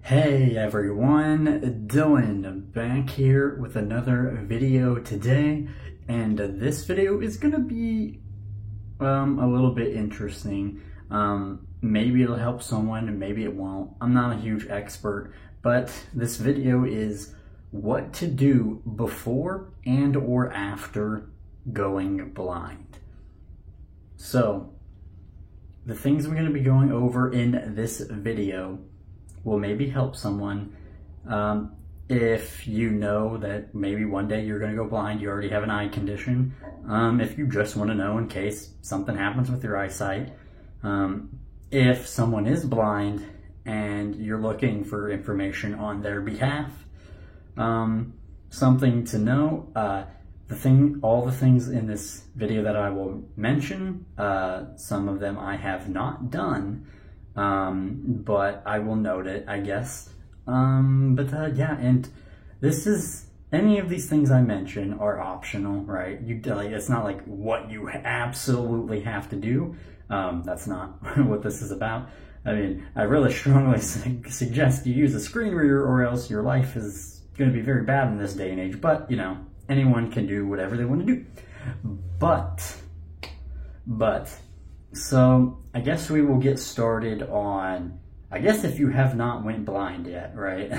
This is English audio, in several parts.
Hey everyone, Dylan back here with another video today, and this video is gonna be a little bit interesting. Maybe it'll help someone and maybe it won't. I'm not a huge expert, but this video is what to do before and or after going blind. So, the things we're gonna be going over in this video will maybe help someone. If you know that maybe one day you're going to go blind, you already have an eye condition. If you just want to know in case something happens with your eyesight. If someone is blind and you're looking for information on their behalf. Something to know, all the things in this video that I will mention, some of them I have not done. But I will note it, I guess. Yeah, and any of these things I mention are optional, right? It's not like what you absolutely have to do. That's not what this is about. I mean, I really strongly suggest you use a screen reader or else your life is going to be very bad in this day and age. But, you know, anyone can do whatever they want to do. So I guess we will get started on, I guess if you have not went blind yet, right?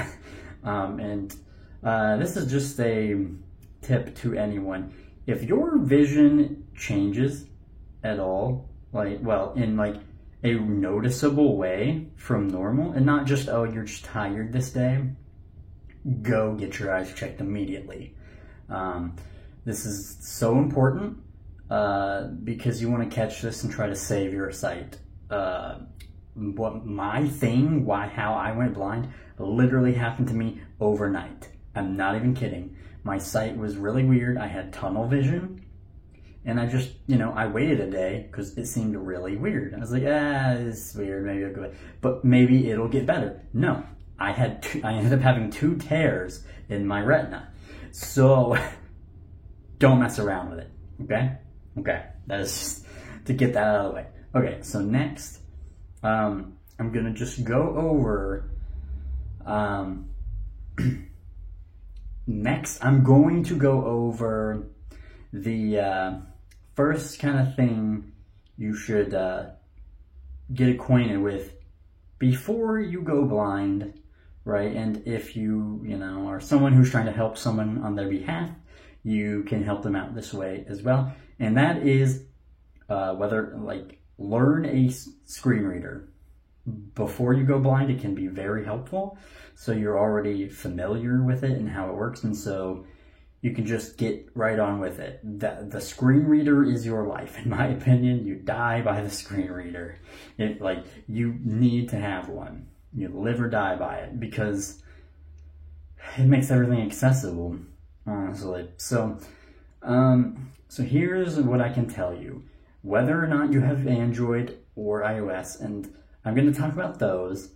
This is just a tip to anyone. If your vision changes at all, in a noticeable way from normal, and not just, oh, you're just tired this day, go get your eyes checked immediately. This is so important. Because you want to catch this and try to save your sight. How I went blind literally happened to me overnight. I'm not even kidding. My sight was really weird. I had tunnel vision, and I just, I waited a day because it seemed really weird. I was like, it's weird. Maybe I'll go, but maybe it'll get better. No, I ended up having 2 tears in my retina. So don't mess around with it. Okay. Okay, that is just to get that out of the way. Okay, so next, I'm gonna just go over, next I'm going to go over the first kind of thing you should get acquainted with before you go blind, right? And if you are someone who's trying to help someone on their behalf, you can help them out this way as well. And that is learn a screen reader. Before you go blind, it can be very helpful. So you're already familiar with it and how it works. And so you can just get right on with it. The screen reader is your life. In my opinion, you die by the screen reader. You need to have one. You live or die by it because it makes everything accessible, honestly. So here's what I can tell you. Whether or not you have Android or iOS, and I'm going to talk about those,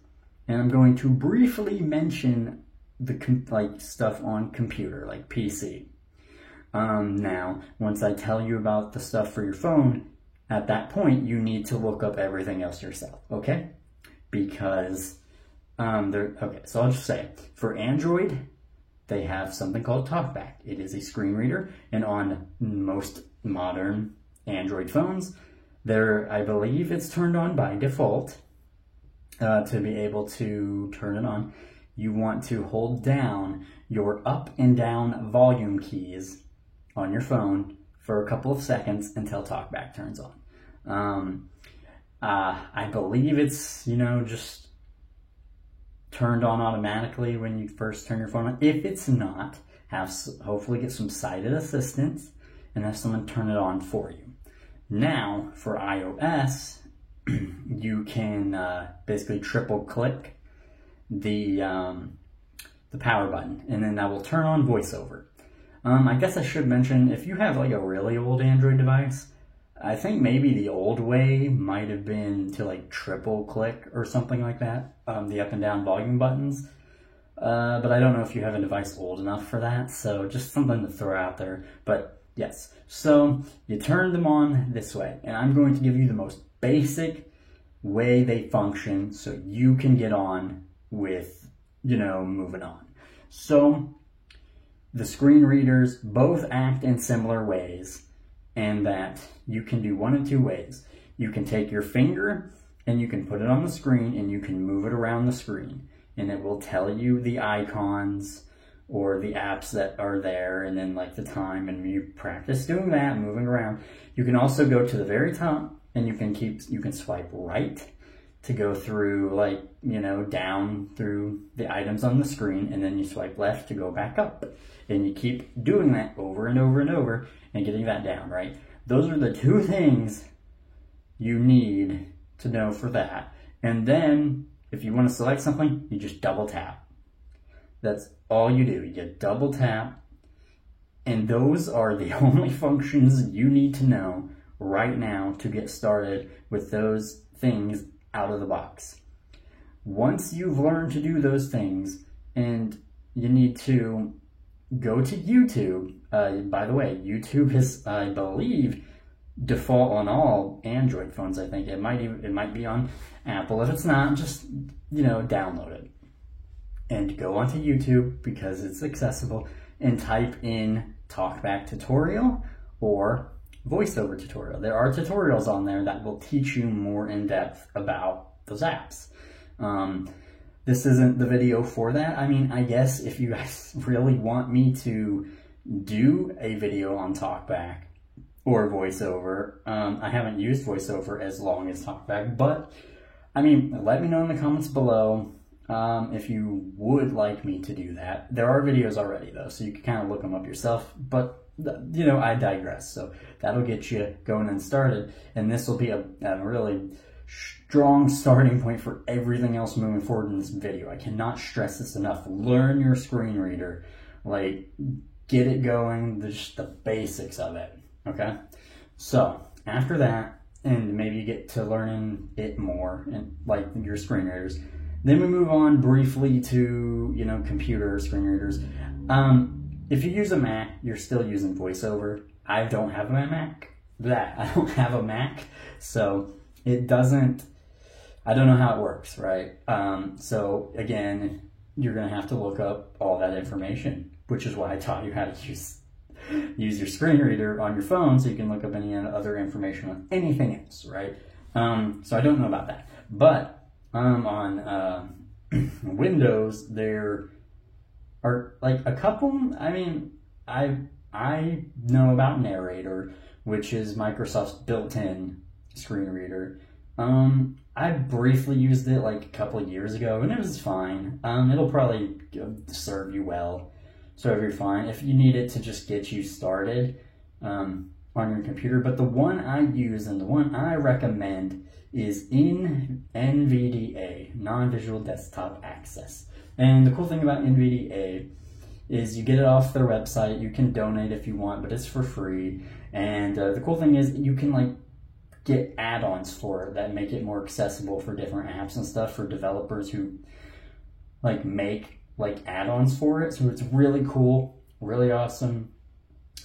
and I'm going to briefly mention the stuff on computer, like PC. Now, once I tell you about the stuff for your phone, at that point you need to look up everything else yourself, okay? Because okay, so I'll just say, for Android, they have something called TalkBack. It is a screen reader, and on most modern Android phones, I believe it's turned on by default. To be able to turn it on, you want to hold down your up and down volume keys on your phone for a couple of seconds until TalkBack turns on. I believe it's, just turned on automatically when you first turn your phone on. If it's not, hopefully get some sighted assistance and have someone turn it on for you. Now, for iOS, you can basically triple click the power button, and then that will turn on VoiceOver. I guess I should mention, if you have a really old Android device, I think maybe the old way might have been to triple click or something like that, the up and down volume buttons. But I don't know if you have a device old enough for that, so just something to throw out there. But yes, so you turn them on this way, and I'm going to give you the most basic way they function so you can get on with moving on. So the screen readers both act in similar ways, and that you can do one of two ways. You can take your finger and you can put it on the screen and you can move it around the screen, and it will tell you the icons or the apps that are there, and then like the time, and you practice doing that, moving around. You can also go to the very top and you can swipe right to go through, like, down through the items on the screen, and then you swipe left to go back up. And you keep doing that over and over and over and getting that down, right? Those are the two things you need to know for that. And then if you want to select something, you just double tap. That's all you do. You double tap. And those are the only functions you need to know right now to get started with those things out of the box. Once you've learned to do those things, and you need to go to YouTube. By the way, YouTube is, I believe, default on all Android phones. I think it might be on Apple. If it's not, just download it and go onto YouTube because it's accessible, and type in TalkBack tutorial or VoiceOver tutorial. There are tutorials on there that will teach you more in depth about those apps. This isn't the video for that. I mean, I guess if you guys really want me to do a video on TalkBack or VoiceOver, I haven't used VoiceOver as long as TalkBack, but I mean, let me know in the comments below if you would like me to do that. There are videos already though, so you can kind of look them up yourself, but I digress. So that'll get you going and started, and this will be a really strong starting point for everything else moving forward in this video. I cannot stress this enough. Learn your screen reader. Like, get it going, just the basics of it, okay? So after that, and maybe you get to learning it more, and like your screen readers, then we move on briefly to, computer screen readers. If you use a Mac, you're still using VoiceOver. I don't have a Mac. I don't have a Mac, so it doesn't, I don't know how it works, right? So again, you're gonna have to look up all that information, which is why I taught you how to use your screen reader on your phone so you can look up any other information on anything else, right? So I don't know about that. But on Windows, there are like a couple. I mean, I know about Narrator, which is Microsoft's built-in screen reader. I briefly used it like a couple of years ago, and it was fine. It'll probably serve you well, so you're fine if you need it to just get you started on your computer. But the one I use and the one I recommend is NVDA, Non-Visual Desktop Access. And the cool thing about NVDA is you get it off their website. You can donate if you want, but it's for free. And the cool thing is you can like get add-ons for it that make it more accessible for different apps and stuff for developers who like make like add-ons for it. So it's really cool, really awesome.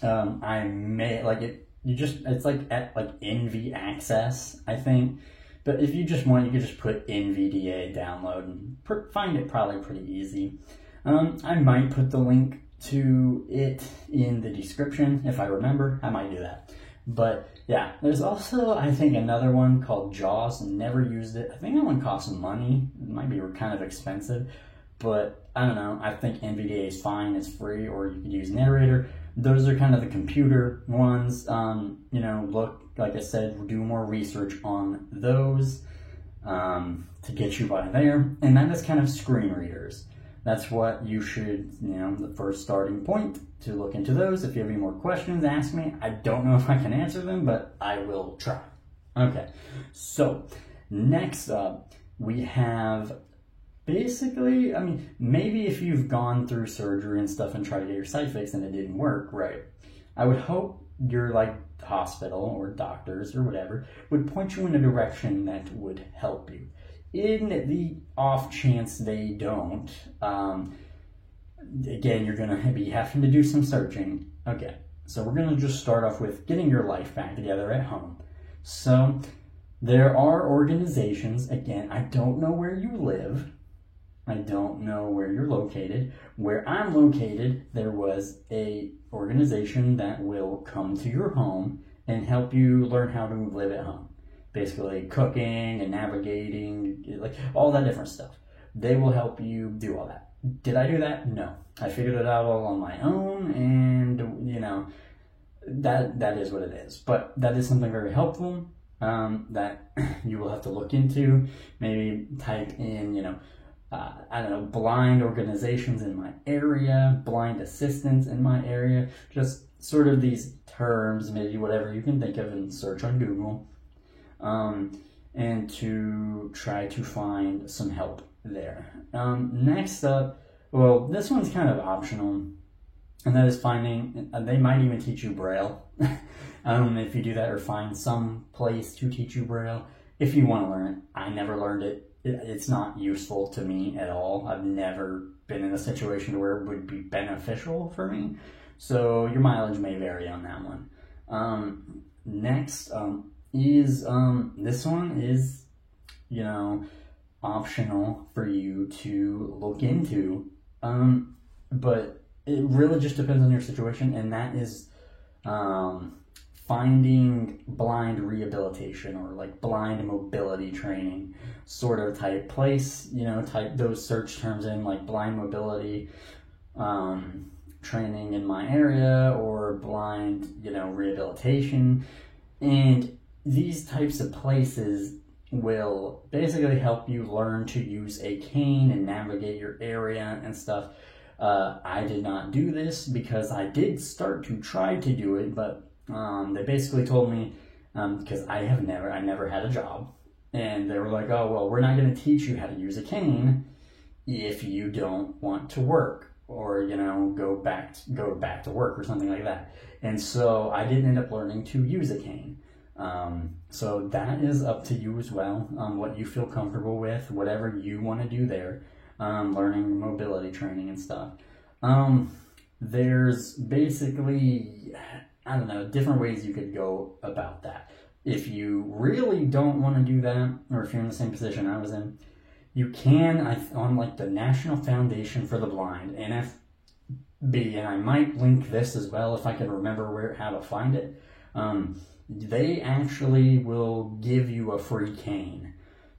I made like it. It's like at like NV Access, I think. But if you just want, you could just put NVDA download and find it probably pretty easy. I might put the link to it in the description if I remember. I might do that. But yeah, there's also, I think, another one called JAWS. Never used it. I think that one costs money. It might be kind of expensive, but I don't know. I think NVDA is fine. It's free, or you could use Narrator. Those are kind of the computer ones. Look, like I said, do more research on those to get you by there. And that is kind of screen readers. That's what you should, the first starting point to look into those. If you have any more questions, ask me. I don't know if I can answer them, but I will try. Okay, so next up, we have basically, maybe if you've gone through surgery and stuff and tried to get your sight fixed and it didn't work, right? I would hope your hospital or doctors or whatever would point you in a direction that would help you. In the off chance they don't, again, you're going to be having to do some searching. Okay, so we're going to just start off with getting your life back together at home. So there are organizations, again, I don't know where you live, I don't know where you're located. Where I'm located, there was a organization that will come to your home and help you learn how to live at home. Basically cooking and navigating, like all that different stuff. They will help you do all that. Did I do that? No. I figured it out all on my own, and you know, that is what it is. But that is something very helpful that you will have to look into. Maybe type in, you know, I don't know, blind organizations in my area, blind assistance in my area, just sort of these terms, maybe whatever you can think of, and search on Google, and to try to find some help there. Next up, well, this one's kind of optional, and that is finding, they might even teach you Braille. If you do that, or find some place to teach you Braille if you want to learn it. I never learned it. It's not useful to me at all. I've never been in a situation where it would be beneficial for me. So your mileage may vary on that one. Next is, this one is, you know, optional for you to look into. But it really just depends on your situation, and that is finding blind rehabilitation, or like blind mobility training sort of type place. You know, type those search terms in, like blind mobility training in my area, or blind, you know, rehabilitation. And these types of places will basically help you learn to use a cane and navigate your area and stuff. I did not do this because I did start to try to do it, but they basically told me, because I never had a job, and they were like, oh, well, we're not going to teach you how to use a cane if you don't want to work, or, you know, go back to work or something like that. And so I didn't end up learning to use a cane. So that is up to you as well, what you feel comfortable with, whatever you want to do there, learning mobility training and stuff. There's basically, I don't know, different ways you could go about that. If you really don't want to do that, or if you're in the same position I was in, you can, on like the National Foundation for the Blind, NFB, and I might link this as well if I can remember how to find it. They actually will give you a free cane.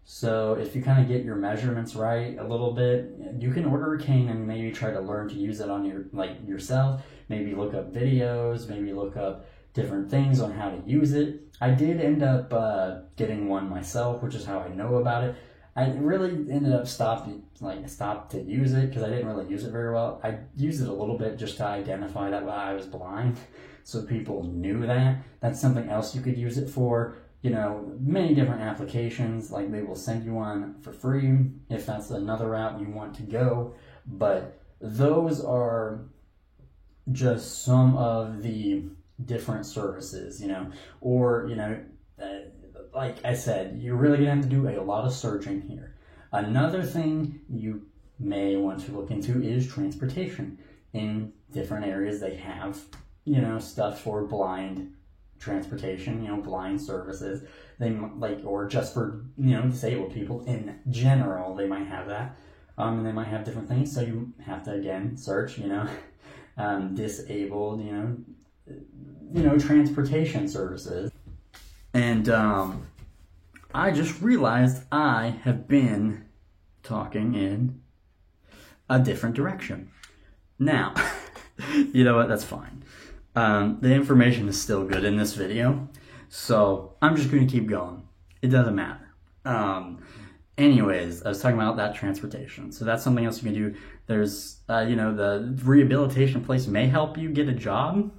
So if you kind of get your measurements right a little bit, you can order a cane and maybe try to learn to use it on yourself. Maybe look up videos, maybe look up different things on how to use it. I did end up getting one myself, which is how I know about it. I really ended up stopped to use it because I didn't really use it very well. I used it a little bit just to identify that I was blind, so people knew that. That's something else you could use it for. You know, many different applications, like they will send you one for free if that's another route you want to go. But those are just some of the different services, you know, or, you know, like I said, you're really going to have to do a lot of searching here. Another thing you may want to look into is transportation. In different areas, they have, you know, stuff for blind transportation, you know, blind services. They like, or just for, you know, disabled people in general, they might have that. And they might have different things. So you have to, again, search, you know, disabled, you know, transportation services. And I just realized I have been talking in a different direction. Now, you know what, that's fine. The information is still good in this video, so I'm just going to keep going. It doesn't matter. Anyways, I was talking about that transportation. So that's something else you can do. There's, you know, the rehabilitation place may help you get a job.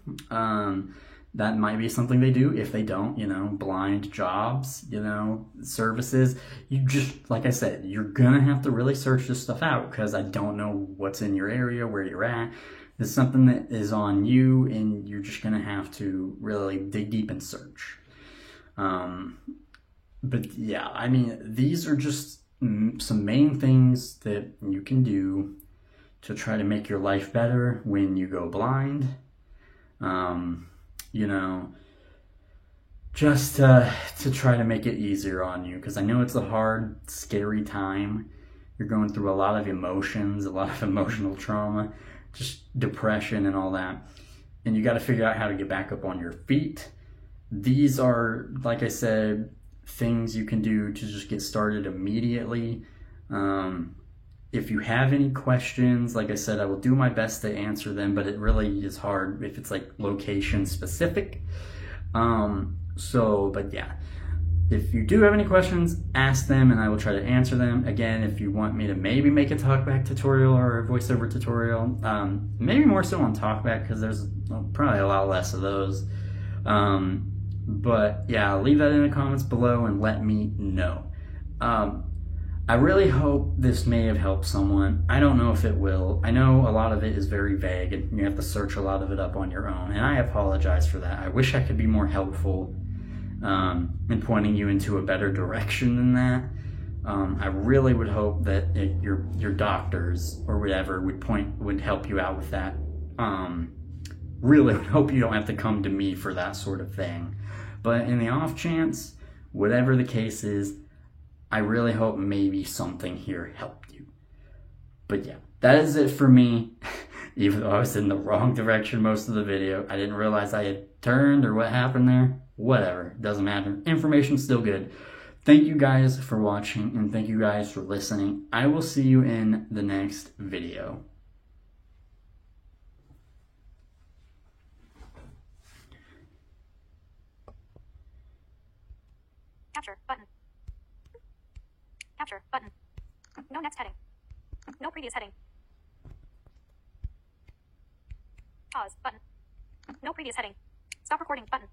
That might be something they do. If they don't, you know, blind jobs, you know, services. You just, like I said, you're going to have to really search this stuff out because I don't know what's in your area, where you're at. It's something that is on you, and you're just going to have to really dig deep and search. But yeah, I mean, these are just some main things that you can do to try to make your life better when you go blind. You know, just to try to make it easier on you, because I know it's a hard, scary time. you're going through a lot of emotions, a lot of emotional trauma, just depression and all that, and you got to figure out how to get back up on your feet. These are, like I said, things you can do to just get started immediately. If you have any questions, like I said, I will do my best to answer them, but it really is hard if it's like location specific. But yeah, if you do have any questions, ask them and I will try to answer them. Again, if you want me to maybe make a TalkBack tutorial or a voiceover tutorial, maybe more so on TalkBack because there's probably a lot less of those. But yeah, leave that in the comments below and let me know. I really hope this may have helped someone. I don't know if it will. I know a lot of it is very vague and you have to search a lot of it up on your own, and I apologize for that. I wish I could be more helpful in pointing you into a better direction than that. I really would hope that your doctors or whatever would help you out with that. Really would hope you don't have to come to me for that sort of thing. But in the off chance, whatever the case is, I really hope maybe something here helped you. But yeah, that is it for me. Even though I was in the wrong direction most of the video, I didn't realize I had turned or what happened there. Whatever, doesn't matter. Information's still good. Thank you guys for watching and thank you guys for listening. I will see you in the next video. Capture button. Capture button. No next heading. No previous heading. Pause button. No previous heading. Stop recording button.